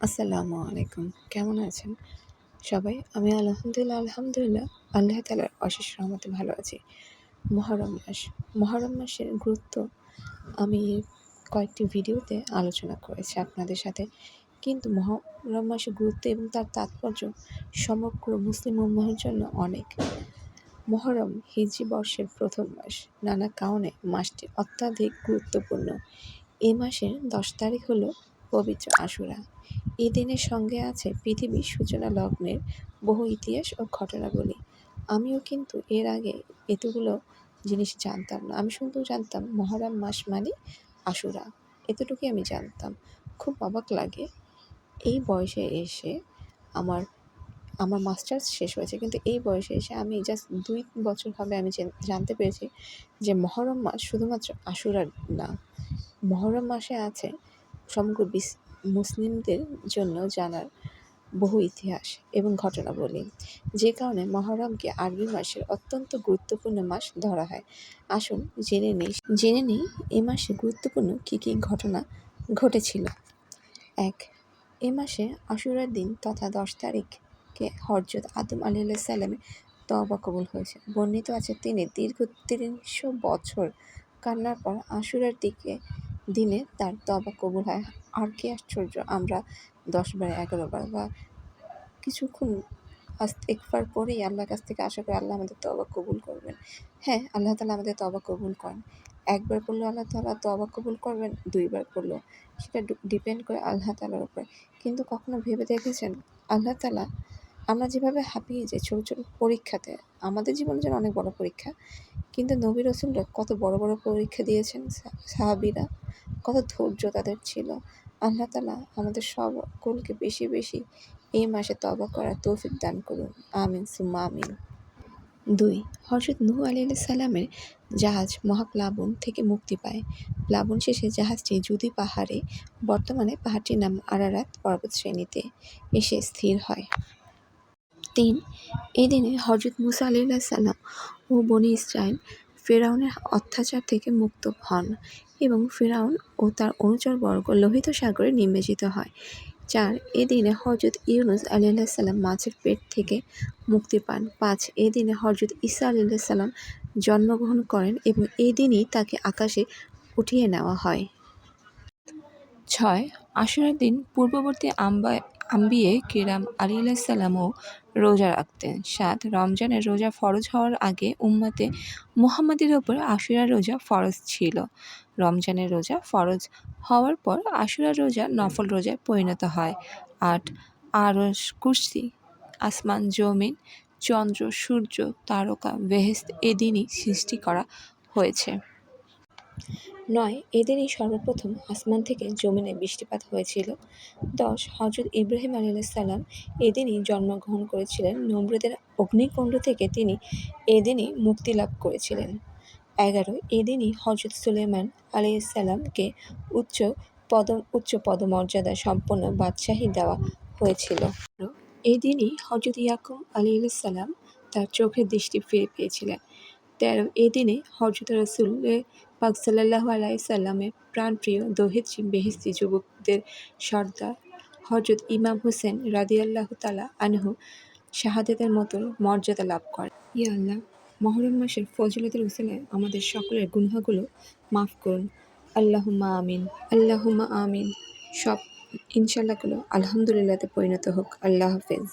আসসালামু আলাইকুম। কেমন আছেন সবাই? আমি আলহামদুলিল্লাহ আল্লাহ তাআলার অশেষ রহমতে ভালো আছি। মুহররম মাস। মুহররম মাসের গুরুত্ব আমি কয়েকটি ভিডিওতে আলোচনা করেছি আপনাদের সাথে। কিন্তু মুহররম মাসের গুরুত্ব এবং তার তাৎপর্য সমগ্র মুসলিম উম্মাহের জন্য অনেক। মুহররম হিজরি বর্ষের প্রথম মাস। নানা কারণে মাসটি অত্যাধিক গুরুত্বপূর্ণ। এ মাসের ১০ তারিখ হলো পবিত্র আশুরা। এই দিনের সঙ্গে আছে পৃথিবীর সূচনা লগ্নের বহু ইতিহাস ও ঘটনাবলী। আমিও কিন্তু এর আগে এতগুলো জিনিস জানতাম না। আমি শুধু জানতাম মহরম মাস মানে আশুরা, এতটুকুই আমি জানতাম। খুব অবাক লাগে এই বয়সে এসে আমার আমার মাস্টার্স শেষ হয়েছে, কিন্তু এই বয়সে এসে আমি জাস্ট ২ বছর হবে আমি জানতে পেরেছি যে মহরম মাস শুধুমাত্র আশুরার না, মহরম মাসে আছে সমগ্র মুসলিমদের জন্য জানার বহু ইতিহাস এবং ঘটনাবলী, যে কারণে মহরমকে আরবি মাসের অত্যন্ত গুরুত্বপূর্ণ মাস ধরা হয়। আসুন জেনে নেই এ মাসে গুরুত্বপূর্ণ কী কী ঘটনা ঘটেছিল। ১. এ মাসে আশুরার দিন তথা ১০ তারিখকে হযরত আদম আলাইহিসসালামের তওবা কবুল হয়েছে। বর্ণিত আছে তিনি দীর্ঘ ৩০০ বছর কান্নার পর আশুরার দিনে তার তওবা কবুল হয়। আর কি আশ্চর্য, আমরা ১০ বার ১১ বার বা কিছুক্ষণ ইস্তেগফার পড়েই আল্লাহর কাছ থেকে আশা করি আল্লাহ আমাদের তওবা কবুল করবেন। হ্যাঁ, আল্লাহ তাআলা আমাদের তওবা কবুল করেন। একবার পড়লেও আল্লাহ তাআলা তওবা কবুল করবেন, ২ বার পড়লেও। সেটা ডিপেন্ড করে আল্লাহ তাআলার উপর। কিন্তু কখনো ভেবে দেখেছেন আল্লাহ তাআলা আমরা যেভাবে হাঁপিয়ে যাই ছোট, ছোট পরীক্ষাতে, আমাদের জীবনে যেন অনেক বড় পরীক্ষা, কিন্তু নবী রাসূলরা কত বড়, বড় পরীক্ষা দিয়েছেন, সাহাবীরা কত ধৈর্য তাদের ছিল। আল্লাহ তাআলা আমাদের সকলকে বেশি, বেশি এই মাসে তওবা করার তৌফিক দান করুন। আমিন সুম্মা আমিন। ২. হযরত নূহ আলাইহিসসালামের জাহাজ মহাপ্লাবন থেকে মুক্তি পায়। প্লাবন শেষে জাহাজটি জুদি পাহাড়ে, বর্তমানে পাহাড়টির নাম আরারাত পর্বতশ্রেণীতে এসে স্থির হয়। ৩. এই দিনে হযরত মূসা আলাইহিসসালাম ও বনী ইসরাঈল ফিরআউনের অত্যাচার থেকে মুক্ত হন এবং ফিরআউন ও তার অনুচরবর্গ লোহিত সাগরে নিমজ্জিত হয়। ৪. এই দিনে হযরত ইউনূস আলাইহিসসালাম মাছের পেট থেকে মুক্তি পান। ৫. এই দিনে হযরত ঈসা আলাইহিসসালাম জন্মগ্রহণ করেন এবং এই দিনই তাকে আকাশে উঠিয়ে নেওয়া হয়। ৬. আশুরার দিন পূর্ববর্তী আম্বিয়ে কিরাম আলাইহিসসালামও রোজা রাখতেন। ৭. রমজানের রোজা ফরজ হওয়ার আগে উম্মতে মুহাম্মাদের ওপর আশুরার রোজা ফরজ ছিল। রমজানের রোজা ফরজ হওয়ার পর আশুরার রোজা নফল রোজায় পরিণত হয়। ৮. আরশ, কুরসি, আসমান, জমিন, চন্দ্র, সূর্য, তারকা, বেহেশত এদিনই সৃষ্টি করা হয়েছে। ৯. এদিনই সর্বপ্রথম আসমান থেকে জমিনে বৃষ্টিপাত হয়েছিল। ১০. হযরত ইব্রাহিম আলাইহিসসালাম এদিনই জন্মগ্রহণ করেছিলেন। নমরুদের অগ্নিকুণ্ড থেকে তিনি এদিনই মুক্তি লাভ করেছিলেন। ১১. এদিনই হযরত সুলাইমান আলাইহিসসালামকে উচ্চ পদমর্যাদা সম্পন্ন বাদশাহী দেওয়া হয়েছিল। এই দিনই হযরত ইয়াকুব আলাইহিসসালাম তার চোখের দৃষ্টি ফিরে পেয়েছিলেন। ১৩. এই দিনে হযরত রাসূল পাক সাল্লাল্লাহু আলাইহি সাল্লামের প্রাণপ্রিয় দোহেজী বেহেশতি যুবকদের সর্দার হযরত ইমাম হোসেন রাদিয়াল্লাহু তাআলা আনহু শাহাদাতের মতো মর্যাদা লাভ করেন। ইয়া আল্লাহ, মুহররম মাসের ফজিলতের উসিলায় আমাদের সকলের গুনাহগুলো মাফ করুন। আল্লাহুম্মা আমিন। আল্লাহুম্মা আমিন। সব ইনশাআল্লাহগুলো আলহামদুলিল্লাহতে পরিণত হোক। আল্লাহ হাফেজ।